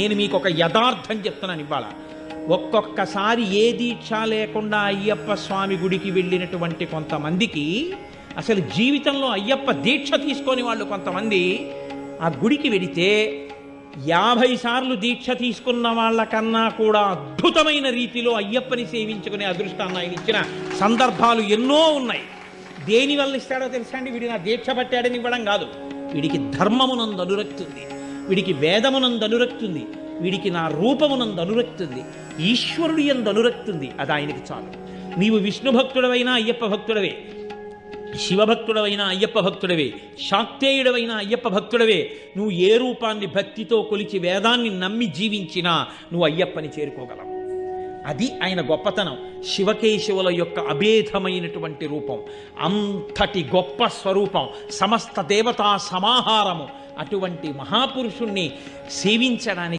నేను మీకు ఒక యథార్థం చెప్తున్నాను ఇవాళ. ఒక్కొక్కసారి ఏ దీక్ష లేకుండా అయ్యప్ప స్వామి గుడికి వెళ్ళినటువంటి కొంతమందికి అసలు జీవితంలో అయ్యప్ప దీక్ష తీసుకొని వాళ్ళు కొంతమంది ఆ గుడికి వెడితే 50 సార్లు దీక్ష తీసుకున్న వాళ్ళకన్నా కూడా అద్భుతమైన రీతిలో అయ్యప్పని సేవించుకునే అదృష్టాన్ని ఆయన ఇచ్చిన సందర్భాలు ఎన్నో ఉన్నాయి. దేనివల్ల ఇస్తాడో తెలుసా అండి? వీడి నా దీక్ష పట్టాడని ఇవ్వడం కాదు. వీడికి ధర్మమునందు అనురక్తి ఉంది, వీడికి వేదమునందు అనురక్తి ఉంది, వీడికి నా రూపమునందు అనురక్తి ఉంది, ఈశ్వరుడి యందు అనురక్తి ఉంది. అది ఆయనకి చాలు. నీవు విష్ణు భక్తుడవైనా అయ్యప్ప భక్తుడవే, శివభక్తుడవైనా అయ్యప్ప భక్తుడవే, శాక్తేయుడవైనా అయ్యప్ప భక్తుడవే. నువ్వు ఏ రూపాన్ని భక్తితో కొలిచి వేదాన్ని నమ్మి జీవించినా నువ్వు అయ్యప్పని చేరుకోగలవు. అది ఆయన గొప్పతనం. శివకేశవుల యొక్క అభేదమైనటువంటి రూపం, అంతటి గొప్ప స్వరూపం, సమస్త దేవతా సమాహారము. అటువంటి మహాపురుషుణ్ణి సేవించడానికి